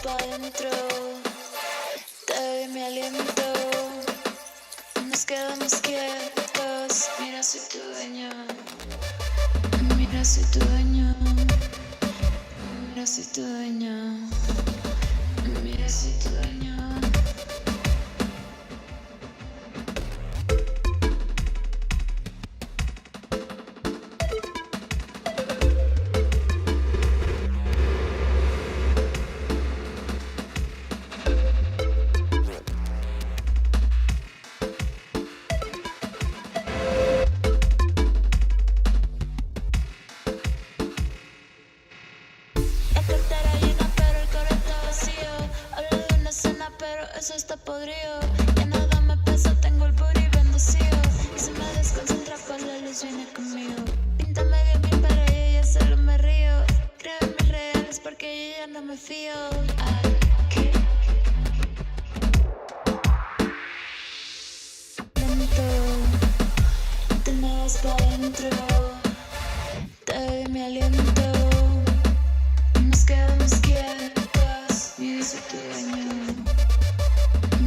pa' adentro, te doy mi aliento. Nos quedamos quietos. Mira, soy tu dueño. Mira, soy tu dueño. Mira, soy tu dueño. Mira, soy tu dueño. La cartera llena, pero el coro está vacío. Hablo de una cena, pero eso está podrido. Ya nada me pesa, tengo el booty bendecido. Y si me desconcentra, pues la luz viene conmigo. Pinta medio bien, pero yo ya solo me río. Creo en mis reales porque yo ya no me fío. Aquí lento, te me vas pa' adentro, te doy mi aliento. Nos quedamos quietos. Mira, soy tu dueño.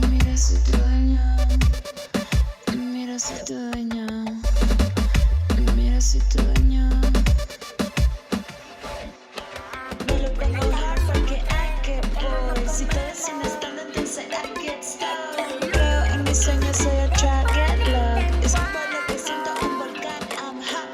Mira, soy tu dueño. Mira, soy tu dueño. Mira, soy tu dueño. Me lo pongo hard porque I get bored. Si te decían estando, entonces I get stuck. Creo en mis sueños, soy a get luck. Es un vuelo que siento un volcán, I'm hot.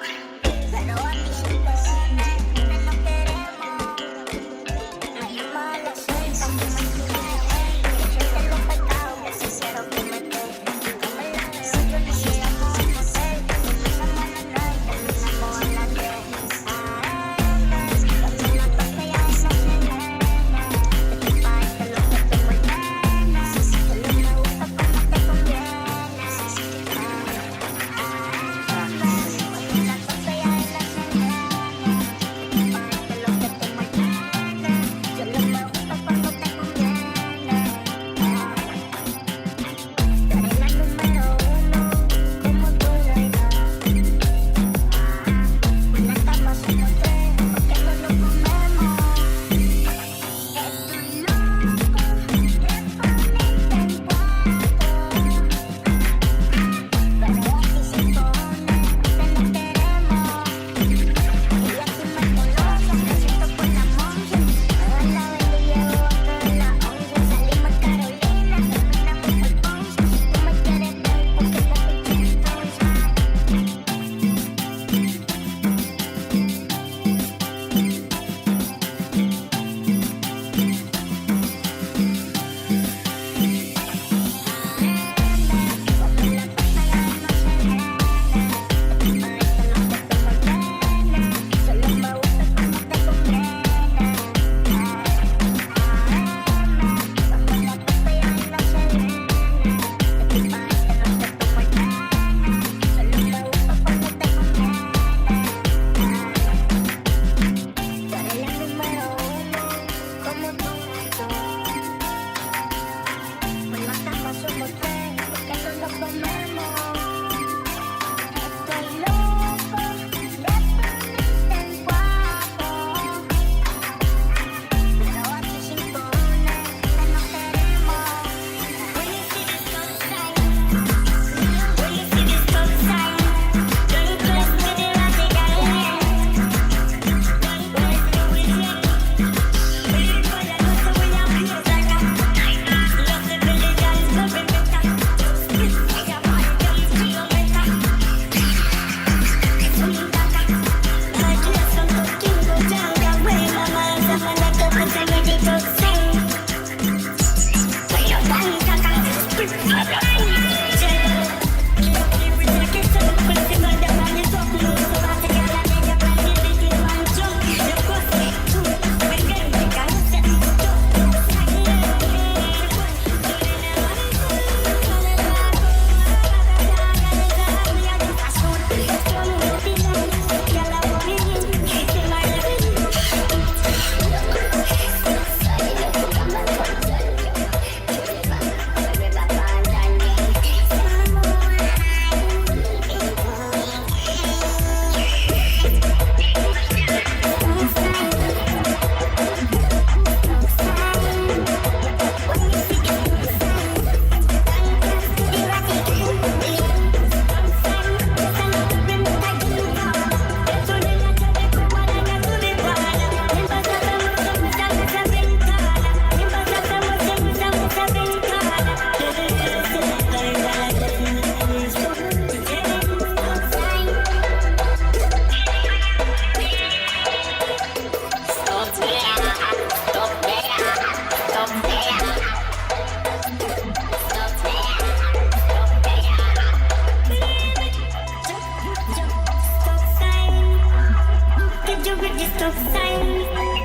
stop sign.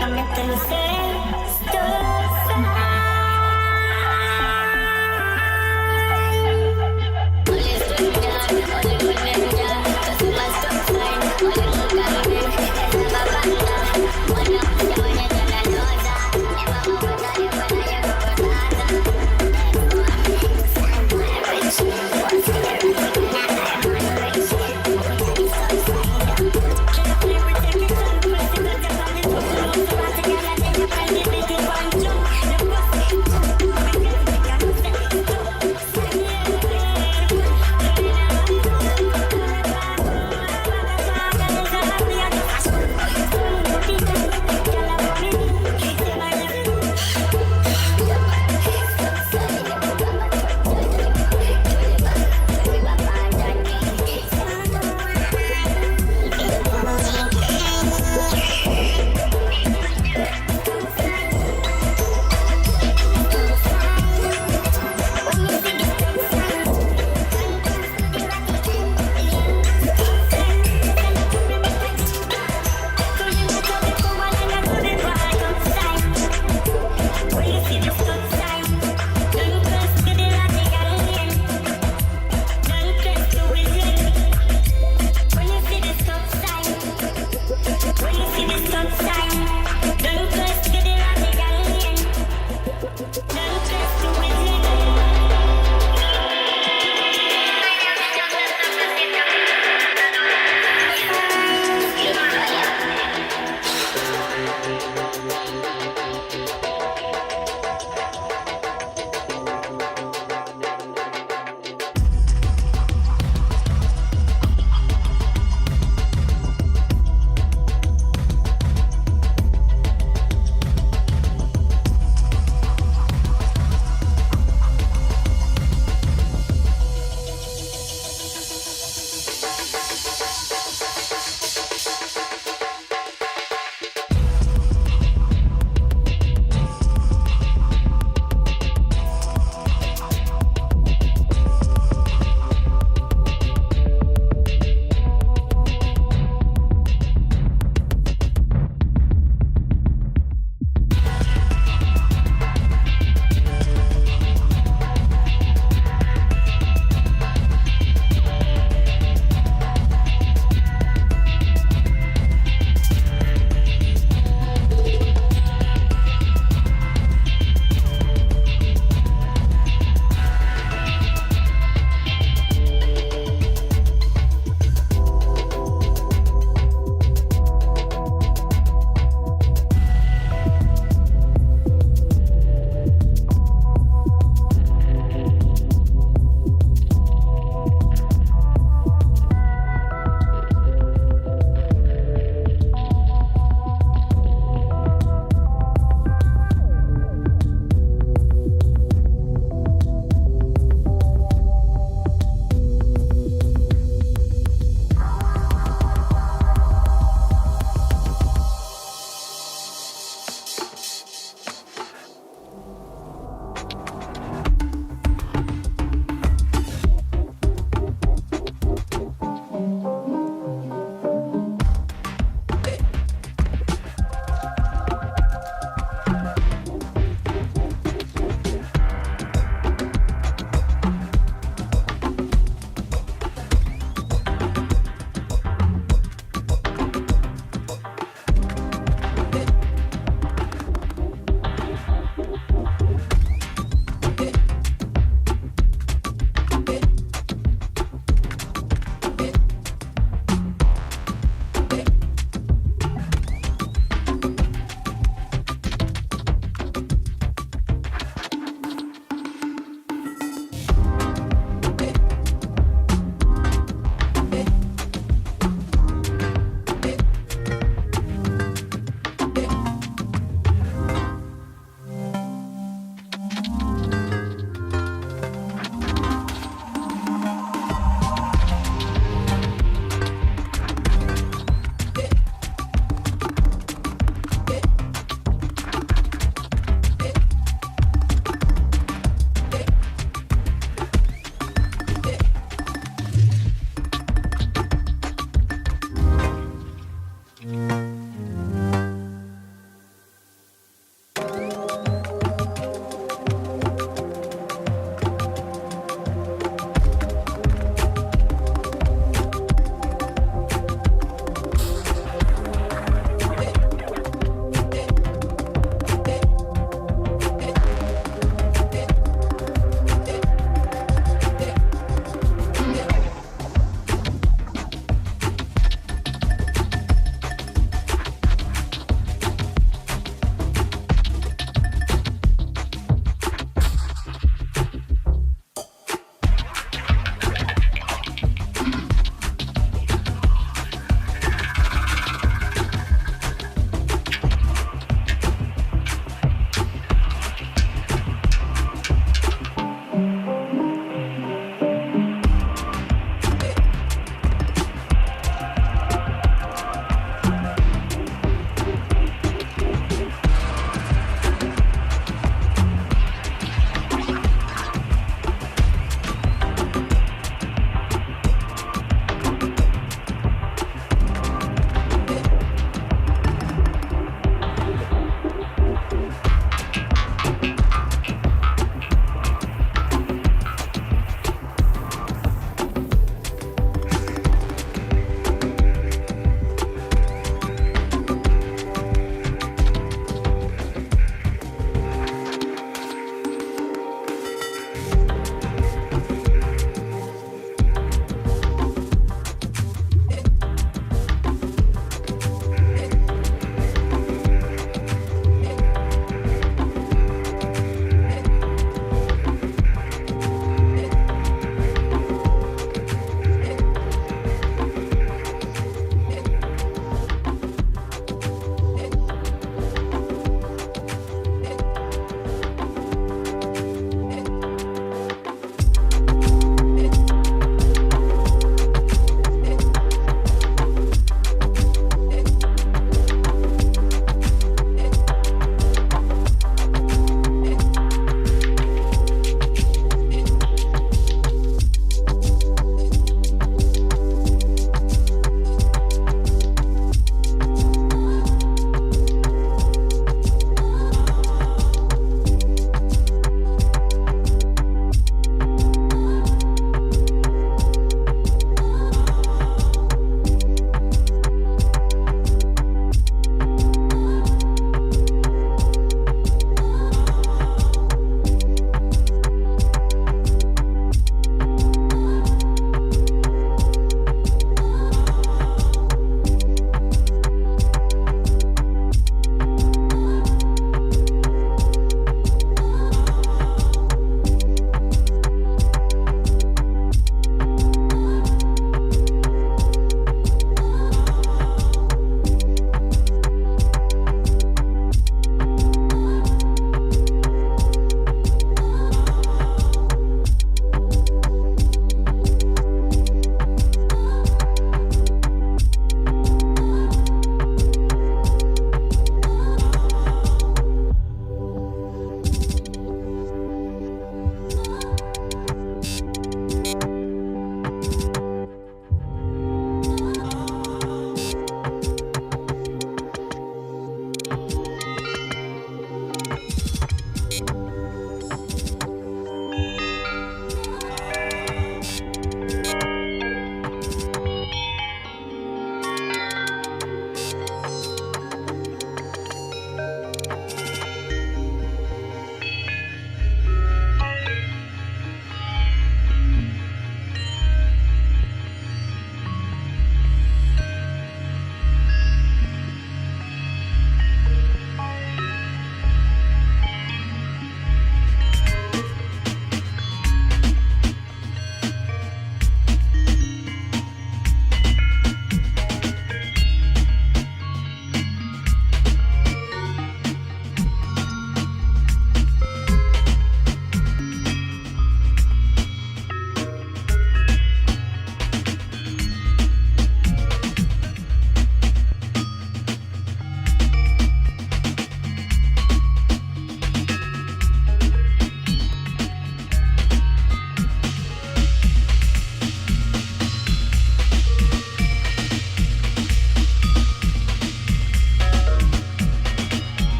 No te lo sé, stop sign. Only stop sign, only when them down. Cause you must stop sign. Only look at me, it's never banda. When you tell a loser, never over that you when I hear over that. Rich, what's there? Can't play with every time, press it, look at all the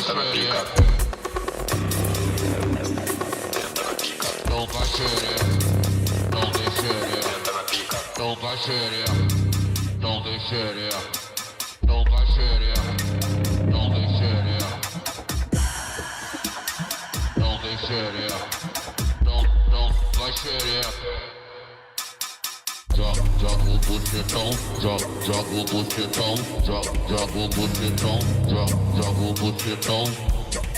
xereca. Não vai xereca. Não dê xereca. Não vai xereca. Não dê xereca. Não vai xereca. Não dê xereca. Não dê xereca. Não vai xereca. Joga o bucetão, joga o bucetão, joga o bucetão, joga o bucetão.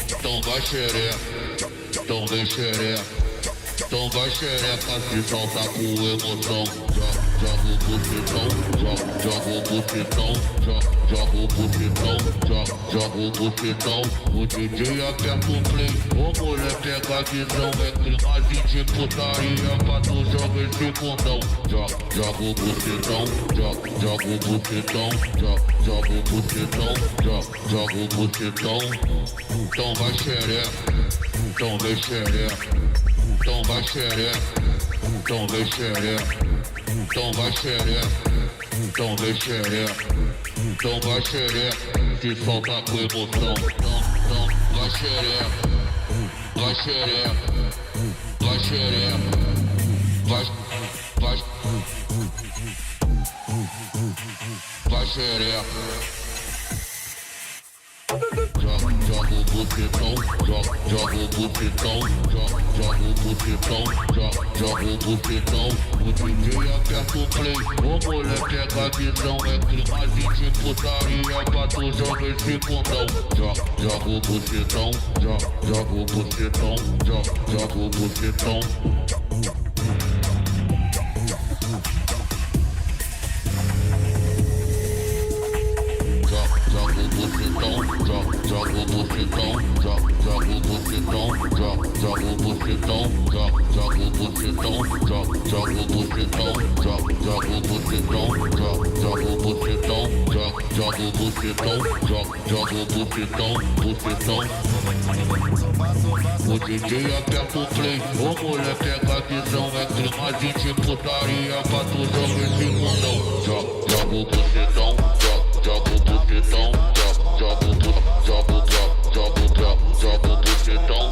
Então vai xereca, então vem xereca, então vai xereca se solta com emoção. Joga o bucetão, joga o bucetão, joga o bucetão, joga o bucetão. O DJ aperta o play, ô mulher pega a visão, é clima de putaria pra tu joga esse condão. Joga o bucetão, joga o bucetão, joga o bucetão, joga o bucetão. Então vai xereca, então vem xereca, então vai xereca, então vem xereca, então vai xereca, então vem xereca, então vai xereca, se solta com emoção. Então vai xereca, vai xereca, vai xereca, vai xereca. Joga o bucetão, joga o bucetão, joga o bucetão, joga o bucetão. O DJ aperta o play, ô mulher pega a visão, é clima de putaria pra tu joga esse condão. Joga o bucetão, joga o bucetão, joga o bucetão. Joga o bucetão, joga o bucetão, joga o bucetão, joga o bucetão, joga o bucetão, joga o bucetão, joga o bucetão, joga o bucetão, joga o bucetão, joga o bucetão, bucetão. O DJ aperta o play, ô mulher pega a visão, é clima de putaria pra tu joga esse condão. Joga o bucetão, joga o bucetão, joga o bucetão.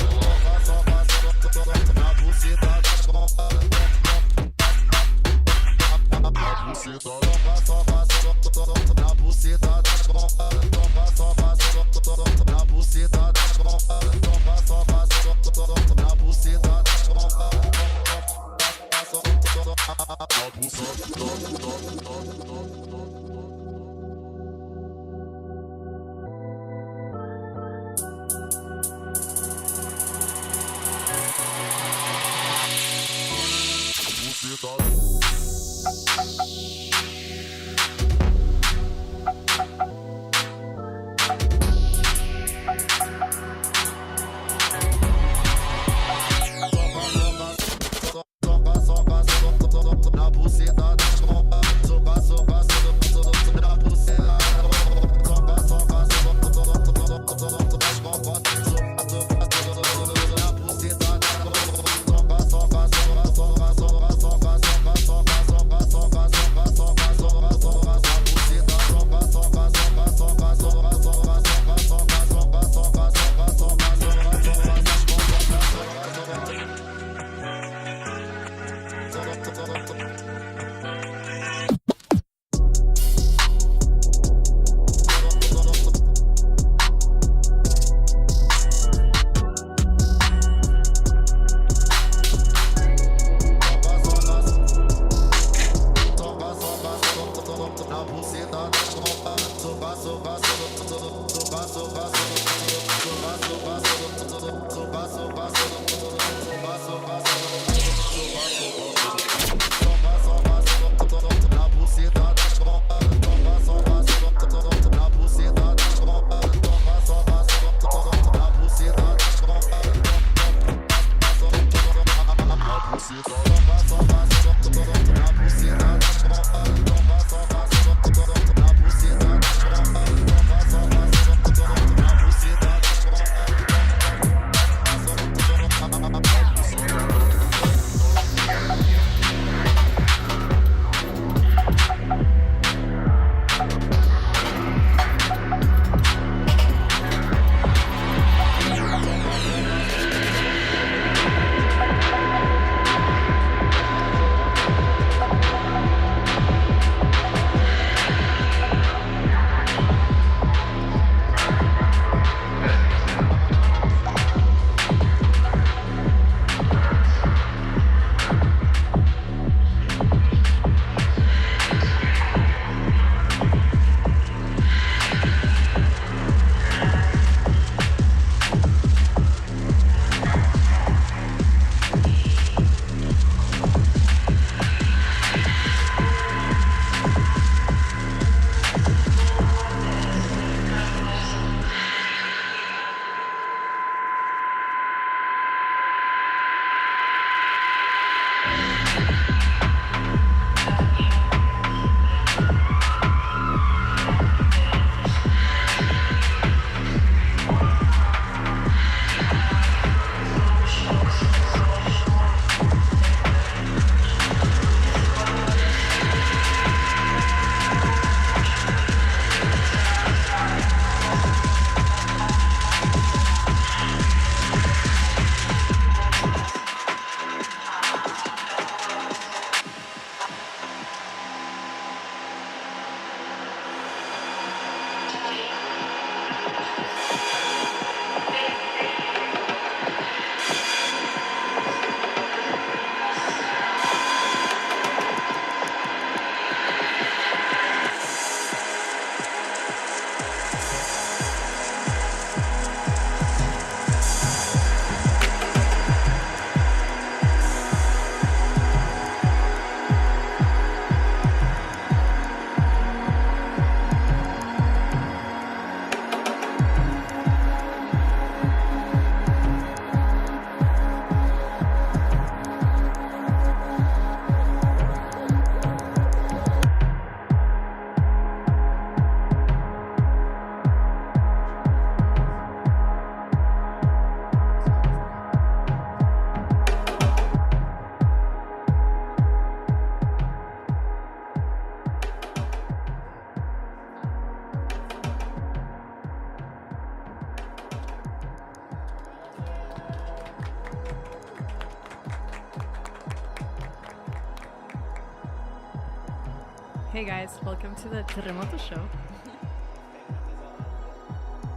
Hey guys, welcome to the TRRRMOTO show.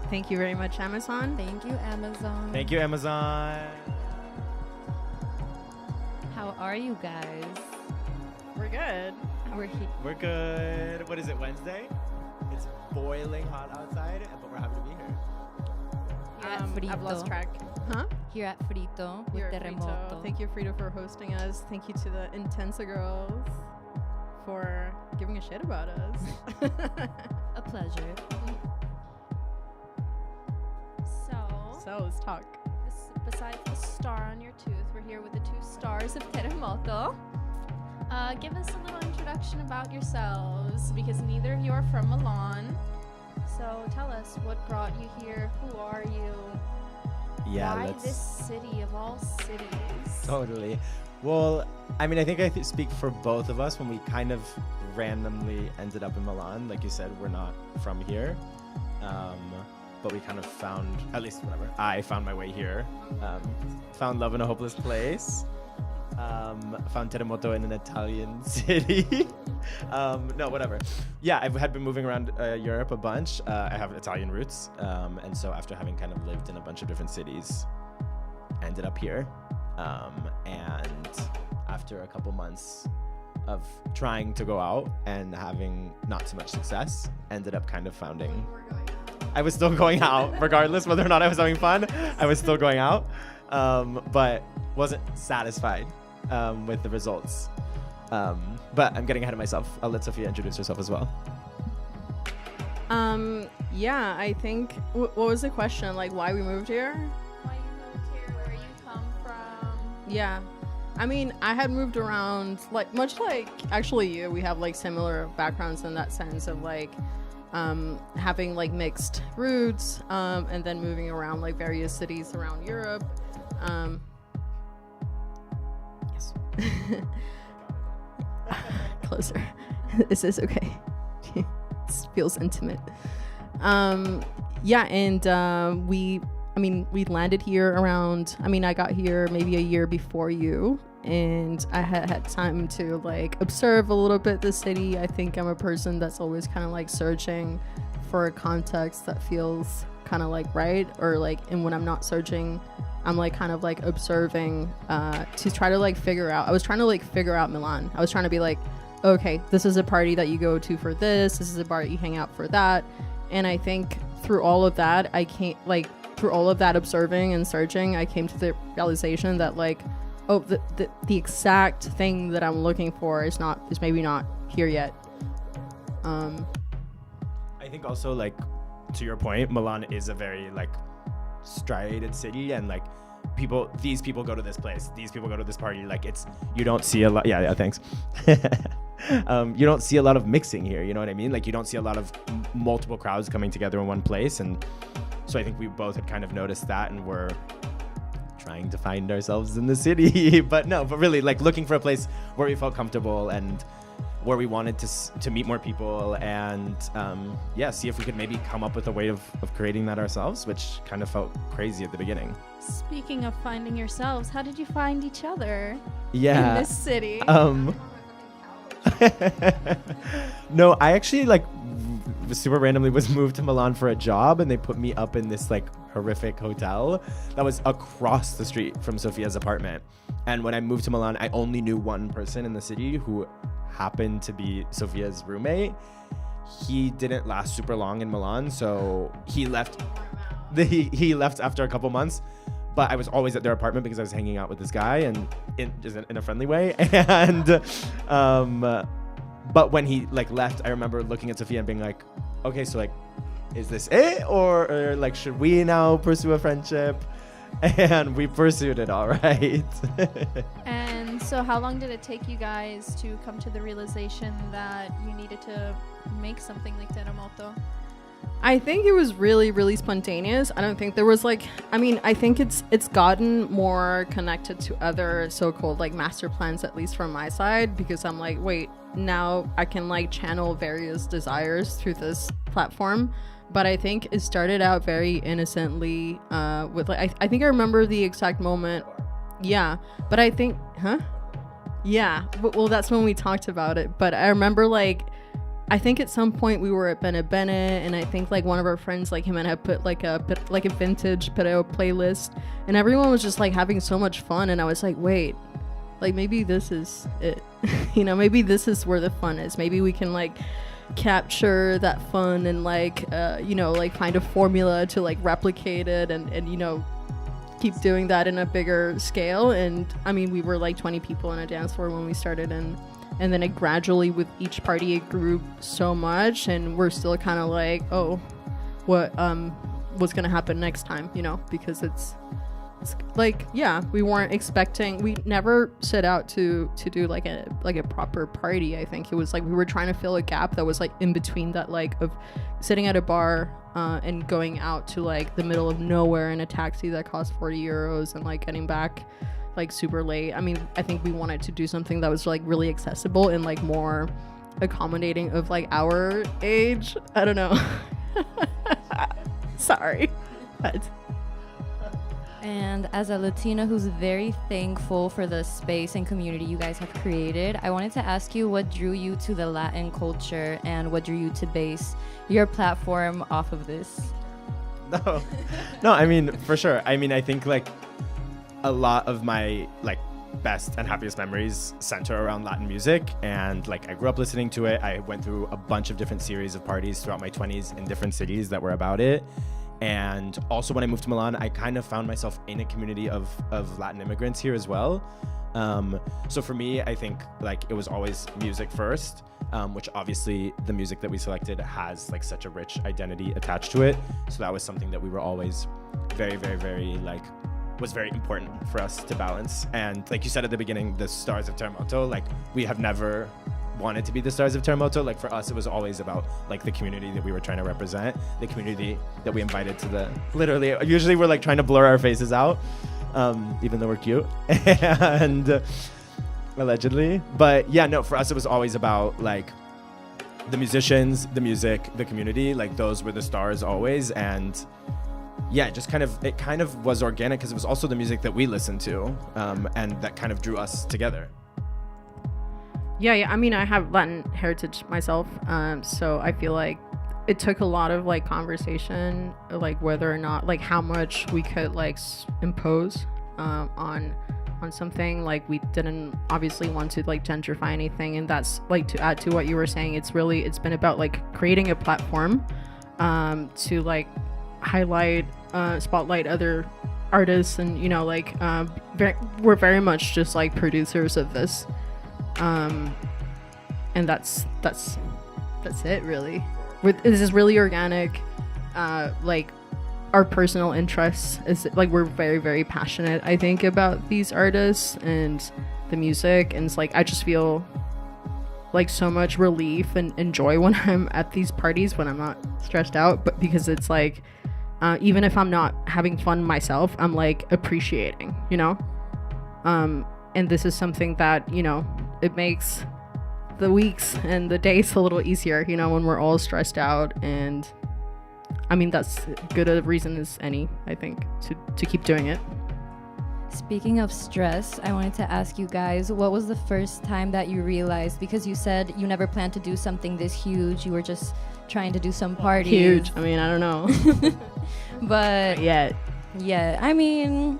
Thank you very much, Amazon. Thank you, Amazon. Thank you, Amazon. How are you guys? We're good. We're good. What is it, Wednesday? It's boiling hot outside, but we're happy to be here. Here at Frito. I've lost track. Huh? Here at Frito with You're TRRRMOTO. Frito. Thank you, Frito, for hosting us. Thank you to the Intenso girls for giving a shit about us. A pleasure. So let's talk. Besides the star on your tooth, we're here with the 2 stars of TRRRMOTO. Give us a little introduction about yourselves, because neither of you are from Milan. So tell us, what brought you here? Who are you? Yeah, Why this city of all cities? Totally. Well, I mean, I think I speak for both of us when we kind of randomly ended up in Milan. Like you said, we're not from here. But we kind of found, at least whatever, I found my way here. Found love in a hopeless place. Found TRRRMOTO in an Italian city. No, whatever. Yeah, I had been moving around Europe a bunch. I have Italian roots. And so after having kind of lived in a bunch of different cities, ended up here. And after a couple months of trying to go out and having not too much success, ended up kind of founding. I was still going out, regardless whether or not I was having fun. I was still going out, but wasn't satisfied with the results. But I'm getting ahead of myself. I'll let Sophia introduce herself as well. Yeah, I think, what was the question? Like, why we moved here? Why you moved here? Where you come from? Yeah. I mean, I had moved around, like, much like, actually you, we have, like, similar backgrounds in that sense of, like, having, like, mixed roots, and then moving around, like, various cities around Europe. Yes. Closer. Is this okay? It feels intimate. Yeah, and we landed here around, I got here maybe a year before you, and I had time to, like, observe a little bit the city. I think I'm a person that's always kind of, like, searching for a context that feels kind of, like, right, or, like, and when I'm not searching, I'm, like, kind of, like, observing to try to, like, figure out. I was trying to, like, figure out Milan. I was trying to be like, okay, this is a party that you go to for this is a bar that you hang out for that. And I think through all of that, through all of that observing and searching, I came to the realization that, like, oh, the exact thing that I'm looking for is maybe not here yet. I think also, like, to your point, Milan is a very, like, striated city, and, like, these people go to this place, these people go to this party. Like, you don't see a lot. Yeah, thanks. You don't see a lot of mixing here, you know what I mean? Like, you don't see a lot of multiple crowds coming together in one place. And so I think we both had kind of noticed that, and we're trying to find ourselves in the city. but really, like, looking for a place where we felt comfortable and where we wanted to meet more people, and see if we could maybe come up with a way of creating that ourselves, which kind of felt crazy at the beginning. Speaking of finding yourselves, how did you find each other in this city? No, I actually, like, super randomly was moved to Milan for a job, and they put me up in this like horrific hotel that was across the street from Sophia's apartment. And when I moved to Milan, I only knew one person in the city who happened to be Sophia's roommate. He didn't last super long in Milan, so he left. He left after a couple months. But I was always at their apartment because I was hanging out with this guy, and just in a friendly way. And but when he like left, I remember looking at Sophia and being like, okay, so like, is this it, or like should we now pursue a friendship? And we pursued it, all right. And so how long did it take you guys to come to the realization that you needed to make something like TRRRMOTO? I think it was really, really spontaneous. I don't think there was like, I mean, I think it's gotten more connected to other so-called like master plans, at least from my side, because I'm like, wait, now I can like channel various desires through this platform. But I think it started out very innocently with like, I think I remember the exact moment. Yeah, but I think, yeah, well, that's when we talked about it. But I remember like, I think at some point we were at Bene Bene, and I think like one of our friends, like him, and had put like a vintage Pereo playlist, and everyone was just like having so much fun, and I was like, wait, like maybe this is it. You know, maybe this is where the fun is. Maybe we can like capture that fun and like you know, like find a formula to like replicate it, and you know, keep doing that in a bigger scale. And I mean, we were like 20 people in a dance floor when we started, and then it gradually, with each party, it grew so much, and we're still kind of like, oh, what's gonna happen next time, you know? Because it's like, yeah, we weren't expecting, we never set out to do like a proper party. I think it was like we were trying to fill a gap that was like in between that, like of sitting at a bar and going out to like the middle of nowhere in a taxi that cost 40 euros and like getting back like super late. I mean, I think we wanted to do something that was like really accessible and like more accommodating of like our age. I don't know. Sorry. And as a Latina who's very thankful for the space and community you guys have created, I wanted to ask you what drew you to the Latin culture and what drew you to base your platform off of this? No, I mean, for sure. I mean, I think like a lot of my like best and happiest memories center around Latin music, and like I grew up listening to it. I went through a bunch of different series of parties throughout my 20s in different cities that were about it. And also when I moved to Milan, I kind of found myself in a community of Latin immigrants here as well. So for me, I think like it was always music first, which obviously the music that we selected has like such a rich identity attached to it. So that was something that we were always very, very, very like, was very important for us to balance. And like you said at the beginning, the stars of TRRRMOTO, like we have never wanted to be the stars of TRRRMOTO. Like for us, it was always about like the community that we were trying to represent, the community that we invited to the, literally, usually we're like trying to blur our faces out, even though we're cute, and allegedly. But yeah, no, for us, it was always about like the musicians, the music, the community, like those were the stars always. And yeah, it kind of was organic because it was also the music that we listened to, and that kind of drew us together. Yeah. I mean, I have Latin heritage myself, so I feel like it took a lot of like conversation, like whether or not, like how much we could like impose on something. Like we didn't obviously want to like gentrify anything, and that's like to add to what you were saying. It's been about like creating a platform to like highlight, spotlight other artists, and you know, like we're very much just like producers of this, and that's it really. This is really organic. Like our personal interests is like we're very, very passionate, I think, about these artists and the music, and it's like I just feel like so much relief and joy when I'm at these parties, when I'm not stressed out, but because it's like even if I'm not having fun myself, I'm like appreciating, you know, and this is something that, you know, it makes the weeks and the days a little easier, you know, when we're all stressed out. And I mean, that's good a reason as any, I think, to keep doing it. Speaking of stress, I wanted to ask you guys, what was the first time that you realized, because you said you never planned to do something this huge, you were just trying to do some parties. Huge. I mean, I don't know. But Yet. yeah, I mean,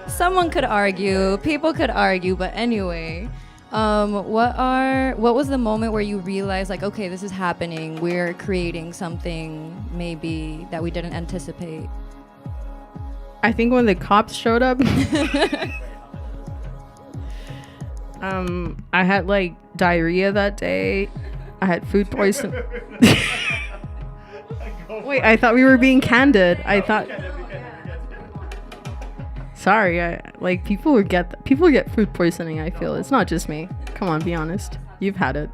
someone could argue, people could argue, but anyway, what was the moment where you realized, like, okay, this is happening, we're creating something maybe that we didn't anticipate? I think when the cops showed up, I had like diarrhea that day. I had food poisoning. Wait, I thought we were being candid. I thought. Sorry, like people get food poisoning. I feel it's not just me. Come on, be honest. You've had it.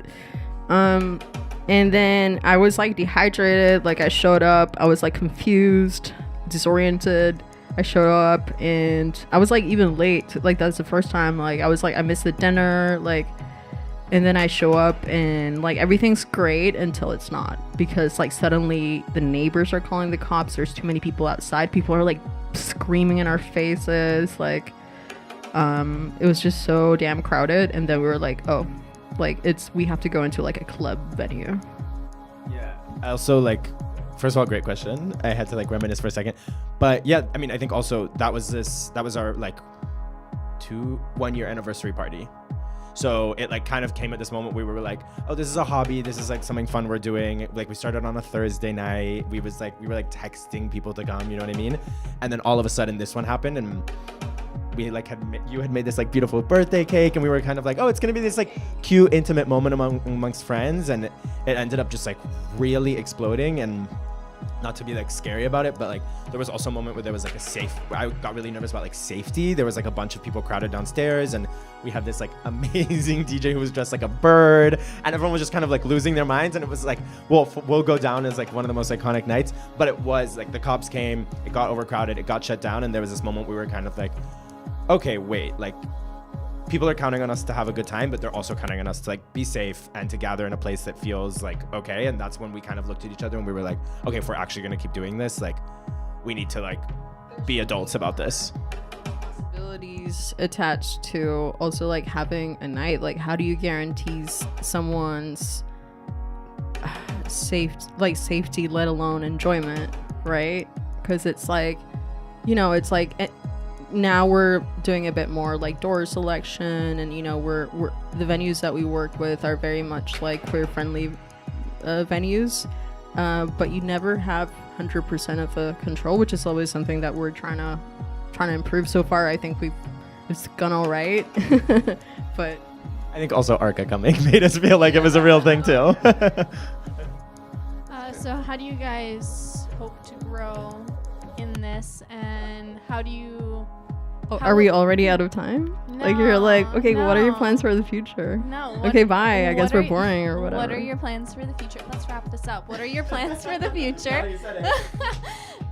And then I was like dehydrated. Like I showed up, I was like confused, disoriented. I showed up and I was like even late. Like that's the first time. Like I was like I missed the dinner. Like, and then I show up and like everything's great until it's not, because like suddenly the neighbors are calling the cops. There's too many people outside. People are like screaming in our faces. Like, it was just so damn crowded. And then we were like, oh, like we have to go into like a club venue. Yeah. I also like, first of all, great question. I had to like reminisce for a second, but yeah, I mean, I think also that was our like 1 year anniversary party. So it like kind of came at this moment where we were like, oh, this is a hobby. This is like something fun we're doing. Like we started on a Thursday night. We were like texting people to come, you know what I mean? And then all of a sudden this one happened, and we like you had made this like beautiful birthday cake, and we were kind of like, oh, it's gonna be this like cute, intimate moment amongst friends, and it ended up just like really exploding. And not to be like scary about it, but like there was also a moment where there was like I got really nervous about like safety. There was like a bunch of people crowded downstairs, and we had this like amazing DJ who was dressed like a bird, and everyone was just kind of like losing their minds. And it was like, well, we'll go down as like one of the most iconic nights. But it was like the cops came, it got overcrowded, it got shut down, and there was this moment we were kind of like, okay, wait, like people are counting on us to have a good time, but they're also counting on us to like be safe and to gather in a place that feels like okay. And that's when we kind of looked at each other and we were like, okay, if we're actually going to keep doing this, like we need to like be adults about this. Possibilities attached to also like having a night. Like how do you guarantee someone's safety, let alone enjoyment, right? Because it's like, you know, it's like now we're doing a bit more like door selection, and you know we're the venues that we work with are very much like queer friendly venues, but you never have 100% of the control, which is always something that we're trying to improve. So far I think it's gone all right. But I think also Arca coming made us feel like it was a real thing too. So how do you guys hope to grow in this, and how do you... are we already out of time? No, like you're like, okay, no. what are your plans for the future? No. Okay, bye. I guess we're boring or whatever. What are your plans for the future? Let's wrap this up. What are your plans for the future?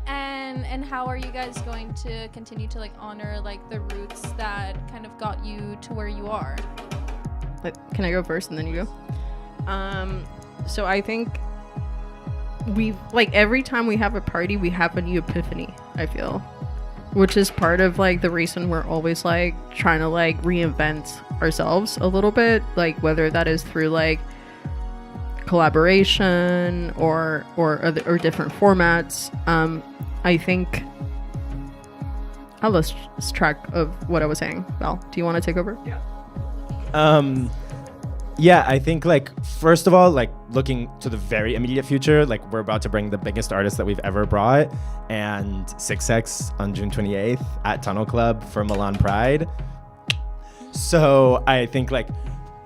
And how are you guys going to continue to like honor like the roots that kind of got you to where you are? Can I go first and then you go? So I think we've like every time we have a party, we have a new epiphany, I feel, which is part of like the reason we're always like trying to like reinvent ourselves a little bit, like whether that is through like collaboration or different formats. I think I lost track of what I was saying. Val, do you want to take over? Yeah, I think like first of all, like looking to the very immediate future, like we're about to bring the biggest artist that we've ever brought, and 6X on June 28th at Tunnel Club for Milan Pride. So I think like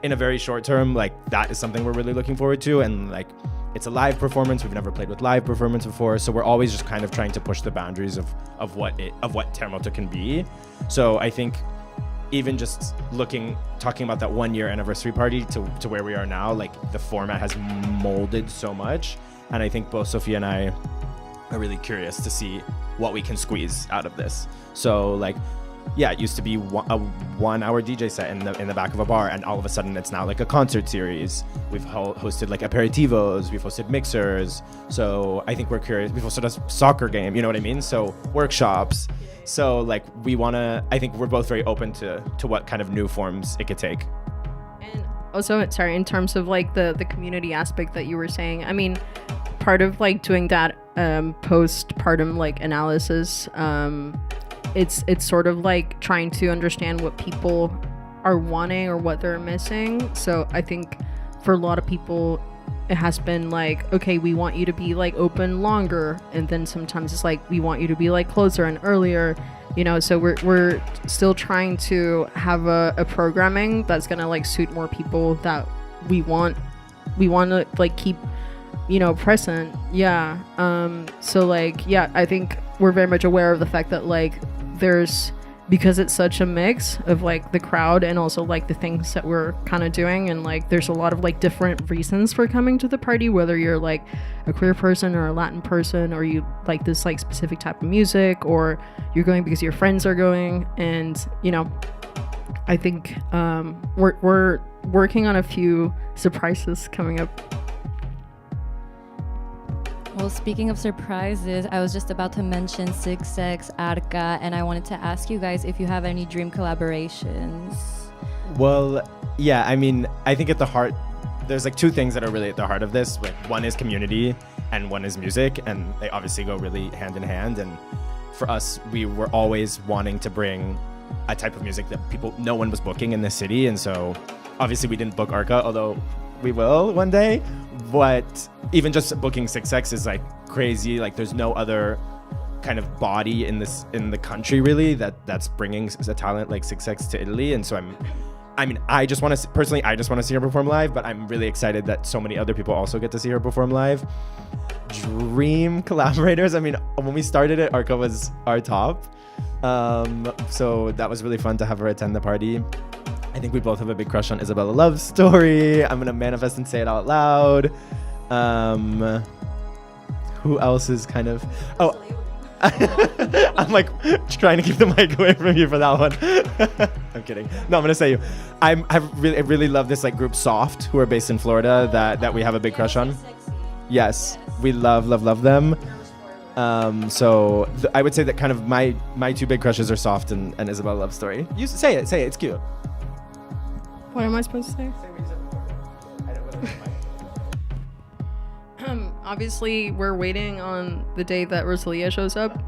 in a very short term, like that is something we're really looking forward to, and like it's a live performance. We've never played with live performance before, so we're always just kind of trying to push the boundaries of what TRRRMOTO can be. So I think even just talking about that 1 year anniversary party to where we are now, like the format has molded so much, and I think both Sophia and I are really curious to see what we can squeeze out of this. So like yeah, it used to be a 1 hour DJ set in the back of a bar, and all of a sudden it's now like a concert series. We've hosted like aperitivos, we've hosted mixers. So I think we're curious. We've hosted a soccer game, you know what I mean? So workshops. So like I think we're both very open to what kind of new forms it could take. And also, sorry, in terms of like the community aspect that you were saying, I mean, part of like doing that postpartum like analysis, it's sort of like trying to understand what people are wanting or what they're missing. So I think for a lot of people it has been like, okay, we want you to be like open longer, and then sometimes it's like we want you to be like closer and earlier, you know. So we're still trying to have a programming that's gonna like suit more people that we want to like keep, you know, present. Yeah. So like, yeah, I think we're very much aware of the fact that like because it's such a mix of like the crowd and also like the things that we're kind of doing, and like there's a lot of like different reasons for coming to the party, whether you're like a queer person or a Latin person, or you like this like specific type of music, or you're going because your friends are going. And you know, I think we're working on a few surprises coming up. Well, speaking of surprises, I was just about to mention 6X, Arca, and I wanted to ask you guys if you have any dream collaborations. Well, yeah, I mean, I think at the heart, there's like two things that are really at the heart of this. Like, one is community and one is music, and they obviously go really hand in hand. And for us, we were always wanting to bring a type of music that no one was booking in the city. And so obviously we didn't book Arca, although we will one day. But even just booking 6X is like crazy. Like, there's no other kind of body in the country really that's bringing a talent like 6X to Italy. And so I just want to see her perform live, but I'm really excited that so many other people also get to see her perform live. Dream collaborators, I mean, when we started it, Arca was our top. So that was really fun to have her attend the party. I think we both have a big crush on Isabella Love's Story. I'm gonna manifest and say it out loud. Who else is kind of... Oh, I'm like trying to keep the mic away from you for that one. I'm kidding. No, I'm gonna say you. I really love this like group Soft, who are based in Florida, that we have a big crush on. Yes, we love them. So I would say that kind of my two big crushes are Soft and Isabella Love's Story. You say it. It's cute. What am I supposed to say? Obviously, we're waiting on the day that Rosalia shows up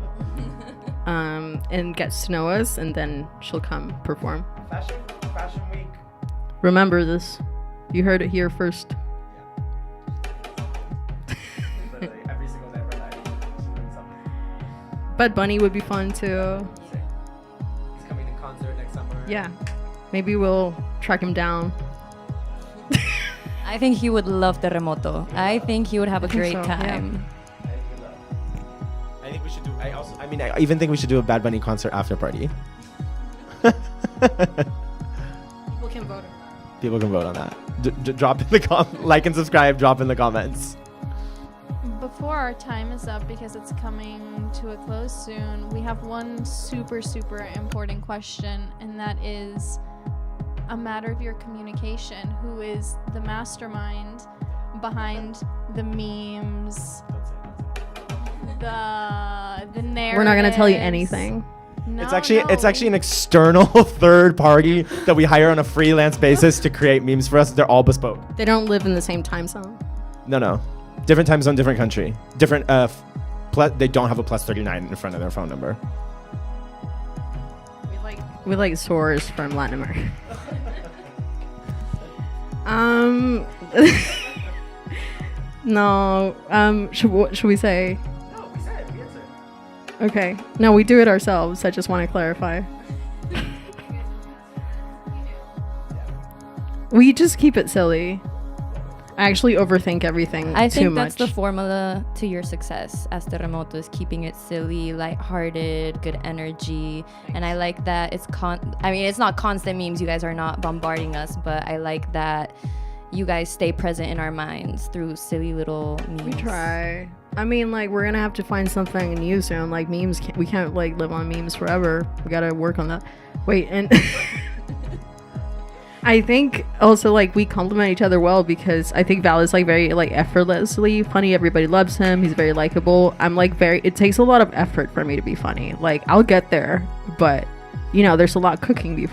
and gets to know us, and then she'll come perform. Fashion Week. Remember this. You heard it here first. Literally every single day of her life, she's doing something. Bud Bunny would be fun too. He's coming to concert next summer. Yeah. Maybe we'll track him down. I think he would love TRRRMOTO. I think he would have a great time. Yeah. I think we should do. I even think we should do a Bad Bunny concert after party. People can vote on that. People can vote on that. Drop in the like and subscribe. Drop in the comments. Before our time is up, because it's coming to a close soon, we have one super, super important question, and that is a matter of your communication. Who is the mastermind behind the memes, the narrative? We're not gonna tell you anything. No, It's actually an external third party that we hire on a freelance basis to create memes for us. They're all bespoke. They don't live in the same time zone. No. Different time zone, different country. Different, they don't have a +39 in front of their phone number. We like source from Latin America. No. Should we say? No, we said it. We answered. Okay. No, we do it ourselves. I just want to clarify. We just keep it silly. I actually overthink everything I too think much. that's the formula to your success as TRRRMOTO, is keeping it silly, lighthearted, good energy. And I like that it's not constant memes. You guys are not bombarding us, but I like that you guys stay present in our minds through silly little memes? We try. I mean, like, we're gonna have to find something new soon. Like, memes, we can't like live on memes forever. We gotta work on that. Wait, and I think also like we complement each other well, because I think Val is like very like effortlessly funny. Everybody loves him. He's very likable. I'm like it takes a lot of effort for me to be funny. Like, I'll get there, but you know, there's a lot of cooking to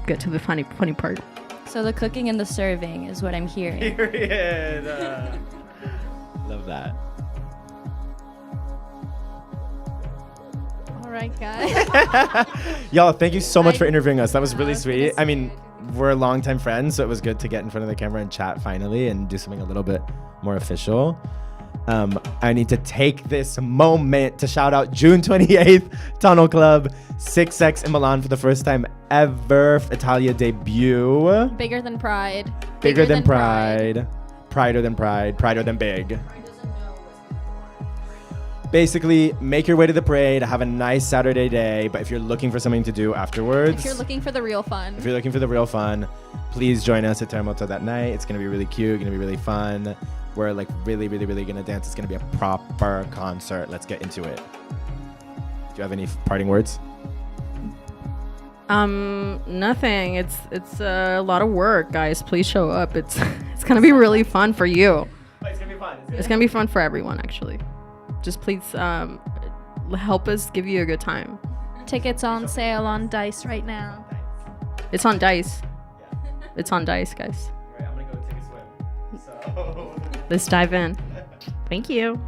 get to the funny part. So the cooking and the serving is what I'm hearing. Period. Love that. All right, guys. Y'all, thank you so much for interviewing us. That was really that was sweet. I mean, sweet. we're longtime friends, so it was good to get in front of the camera and chat finally and do something a little bit more official. I need to take this moment to shout out June 28th, Tunnel Club, 6X in Milan for the first time ever. Italia debut. Bigger than pride. Bigger than pride. Prider than pride. Prider than big. Basically, make your way to the parade, have a nice Saturday day, but if you're looking for something to do afterwards, If you're looking for the real fun. please join us at TRRRMOTO that night. It's going to be really cute, going to be really fun. We're like really, really, really going to dance. It's going to be a proper concert. Let's get into it. Do you have any parting words? Nothing. It's a lot of work, guys. Please show up. It's gonna be really fun for you. It's going to be fun. It's gonna be fun for everyone, actually. Just please help us give you a good time. Tickets on sale on Dice right now. It's on Dice. It's on Dice, guys. Right, I'm going to go take a swim. So... Let's dive in. Thank you.